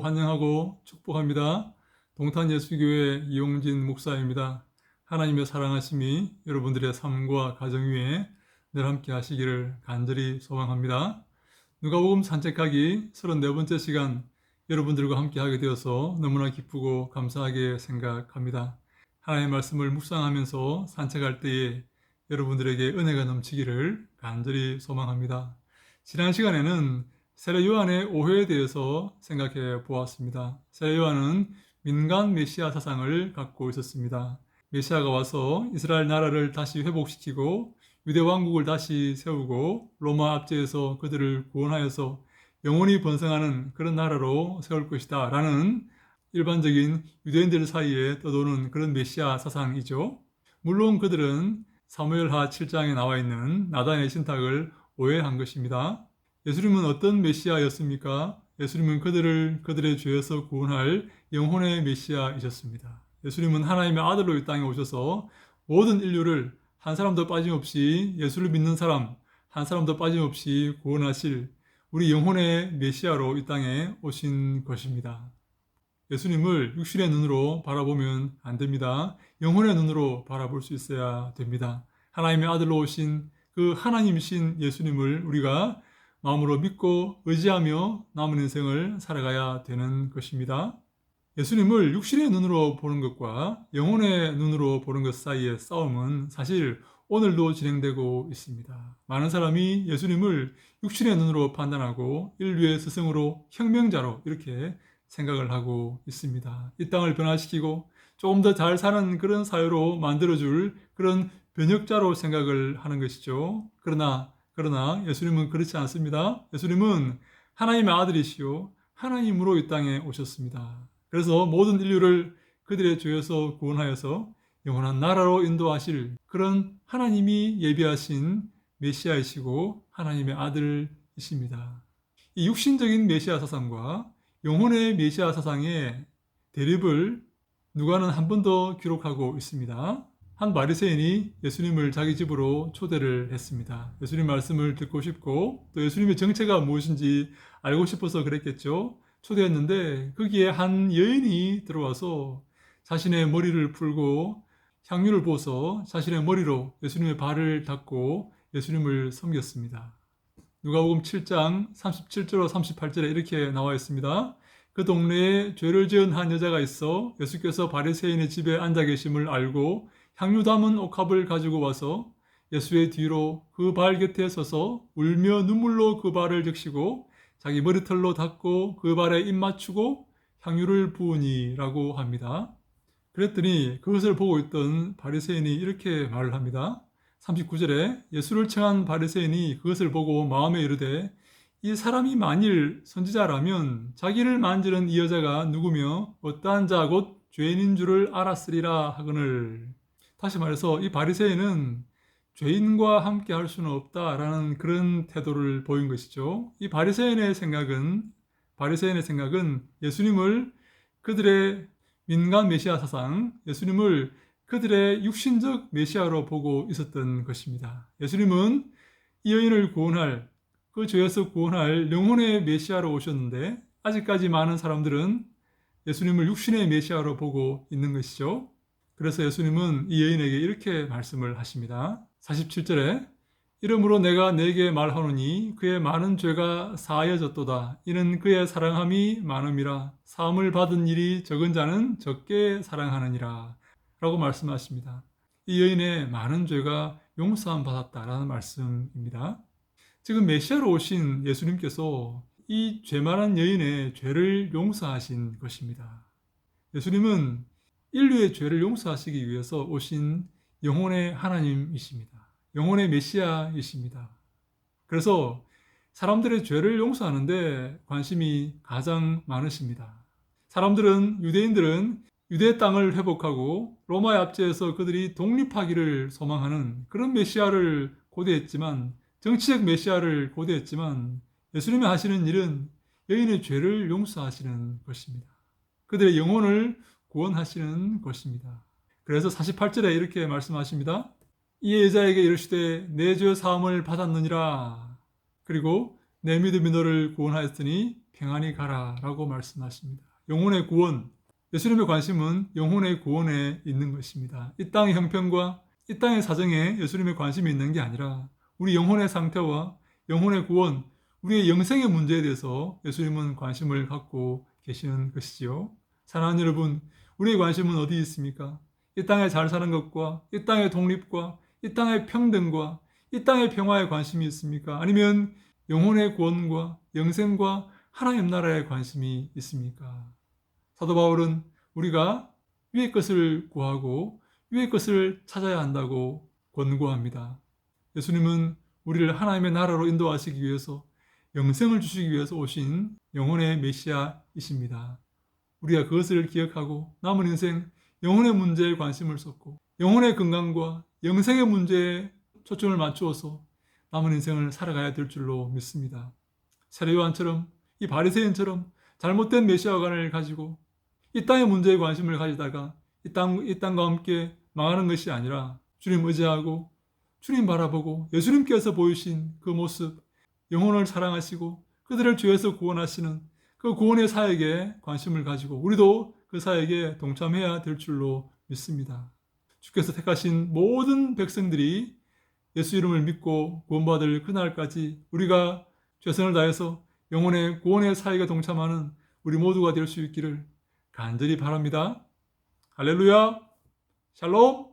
환영하고 축복합니다. 동탄예수교회 이용진 목사입니다. 하나님의 사랑하심이 여러분들의 삶과 가정 위에 늘 함께 하시기를 간절히 소망합니다. 누가복음 산책하기 34번째 시간 여러분들과 함께 하게 되어서 너무나 기쁘고 감사하게 생각합니다. 하나님의 말씀을 묵상하면서 산책할 때에 여러분들에게 은혜가 넘치기를 간절히 소망합니다. 지난 시간에는 세례 요한의 오해에 대해서 생각해 보았습니다. 세례 요한은 민간 메시아 사상을 갖고 있었습니다. 메시아가 와서 이스라엘 나라를 다시 회복시키고 유대 왕국을 다시 세우고 로마 압제에서 그들을 구원하여서 영원히 번성하는 그런 나라로 세울 것이다 라는 일반적인 유대인들 사이에 떠도는 그런 메시아 사상이죠. 물론 그들은 사무엘하 7장에 나와 있는 나단의 신탁을 오해한 것입니다. 예수님은 어떤 메시아였습니까? 예수님은 그들의 죄에서 구원할 영혼의 메시아이셨습니다. 예수님은 하나님의 아들로 이 땅에 오셔서 모든 인류를 한 사람도 빠짐없이 예수를 믿는 사람 한 사람도 빠짐없이 구원하실 우리 영혼의 메시아로 이 땅에 오신 것입니다. 예수님을 육신의 눈으로 바라보면 안 됩니다. 영혼의 눈으로 바라볼 수 있어야 됩니다. 하나님의 아들로 오신 그 하나님이신 예수님을 우리가 마음으로 믿고 의지하며 남은 인생을 살아가야 되는 것입니다. 예수님을 육신의 눈으로 보는 것과 영혼의 눈으로 보는 것 사이의 싸움은 사실 오늘도 진행되고 있습니다. 많은 사람이 예수님을 육신의 눈으로 판단하고 인류의 스승으로 혁명자로 이렇게 생각을 하고 있습니다. 이 땅을 변화시키고 조금 더 잘 사는 그런 사회로 만들어줄 그런 변혁자로 생각을 하는 것이죠. 그러나 예수님은 그렇지 않습니다. 예수님은 하나님의 아들이시요 하나님으로 이 땅에 오셨습니다. 그래서 모든 인류를 그들의 죄에서 구원하여서 영원한 나라로 인도하실 그런 하나님이 예비하신 메시아이시고 하나님의 아들이십니다. 이 육신적인 메시아 사상과 영혼의 메시아 사상의 대립을 누가는 한 번 더 기록하고 있습니다. 한 바리새인이 예수님을 자기 집으로 초대를 했습니다. 예수님 말씀을 듣고 싶고 또 예수님의 정체가 무엇인지 알고 싶어서 그랬겠죠. 초대했는데 거기에 한 여인이 들어와서 자신의 머리를 풀고 향유를 부어서 자신의 머리로 예수님의 발을 닦고 예수님을 섬겼습니다. 누가복음 7장 37절로 38절에 이렇게 나와 있습니다. 그 동네에 죄를 지은 한 여자가 있어 예수께서 바리새인의 집에 앉아 계심을 알고 향유 담은 옥합을 가지고 와서 예수의 뒤로 그 발 곁에 서서 울며 눈물로 그 발을 적시고 자기 머리털로 닦고 그 발에 입 맞추고 향유를 부으니라고 합니다. 그랬더니 그것을 보고 있던 바리새인이 이렇게 말을 합니다. 39절에 예수를 청한 바리새인이 그것을 보고 마음에 이르되 이 사람이 만일 선지자라면 자기를 만지는 이 여자가 누구며 어떠한 자 곧 죄인인 줄을 알았으리라 하거늘. 다시 말해서 이 바리새인은 죄인과 함께 할 수는 없다라는 그런 태도를 보인 것이죠. 이 바리새인의 생각은 예수님을 그들의 민간 메시아 사상, 예수님을 그들의 육신적 메시아로 보고 있었던 것입니다. 예수님은 이 여인을 구원할, 그 죄에서 구원할 영혼의 메시아로 오셨는데 아직까지 많은 사람들은 예수님을 육신의 메시아로 보고 있는 것이죠. 그래서 예수님은 이 여인에게 이렇게 말씀을 하십니다. 47절에 이러므로 내가 네게 말하노니 그의 많은 죄가 사하여졌도다. 이는 그의 사랑함이 많음이라. 사함을 받은 일이 적은 자는 적게 사랑하느니라 라고 말씀하십니다. 이 여인의 많은 죄가 용서함 받았다라는 말씀입니다. 지금 메시아로 오신 예수님께서 이 죄 많은 여인의 죄를 용서하신 것입니다. 예수님은 인류의 죄를 용서하시기 위해서 오신 영혼의 하나님이십니다. 영혼의 메시아이십니다. 그래서 사람들의 죄를 용서하는데 관심이 가장 많으십니다. 유대인들은 유대 땅을 회복하고 로마의 압제에서 그들이 독립하기를 소망하는 그런 메시아를 고대했지만, 정치적 메시아를 고대했지만 예수님이 하시는 일은 여인의 죄를 용서하시는 것입니다. 그들의 영혼을 구원하시는 것입니다. 그래서 48절에 이렇게 말씀하십니다. 이 여자에게 이르시되 내 죄 사함을 받았느니라. 그리고 내 믿음이 너를 구원하였으니 평안히 가라라고 말씀하십니다. 영혼의 구원, 예수님의 관심은 영혼의 구원에 있는 것입니다. 이 땅의 형편과 이 땅의 사정에 예수님의 관심이 있는 게 아니라 우리 영혼의 상태와 영혼의 구원, 우리의 영생의 문제에 대해서 예수님은 관심을 갖고 계시는 것이지요. 사랑하는 여러분, 우리의 관심은 어디 있습니까? 이 땅에 잘 사는 것과 이 땅의 독립과 이 땅의 평등과 이 땅의 평화에 관심이 있습니까? 아니면 영혼의 구원과 영생과 하나님 나라에 관심이 있습니까? 사도 바울은 우리가 위의 것을 구하고 위의 것을 찾아야 한다고 권고합니다. 예수님은 우리를 하나님의 나라로 인도하시기 위해서 영생을 주시기 위해서 오신 영혼의 메시아이십니다. 우리가 그것을 기억하고 남은 인생 영혼의 문제에 관심을 쏟고 영혼의 건강과 영생의 문제에 초점을 맞추어서 남은 인생을 살아가야 될 줄로 믿습니다. 세례 요한처럼 이 바리새인처럼 잘못된 메시아관을 가지고 이 땅의 문제에 관심을 가지다가 이 땅과 함께 망하는 것이 아니라 주님 의지하고 주님 바라보고 예수님께서 보이신 그 모습, 영혼을 사랑하시고 그들을 죄에서 구원하시는 그 구원의 사역에 관심을 가지고 우리도 그 사역에 동참해야 될 줄로 믿습니다. 주께서 택하신 모든 백성들이 예수 이름을 믿고 구원받을 그날까지 우리가 최선을 다해서 영혼의 구원의 사역에 동참하는 우리 모두가 될 수 있기를 간절히 바랍니다. 할렐루야! 샬롬!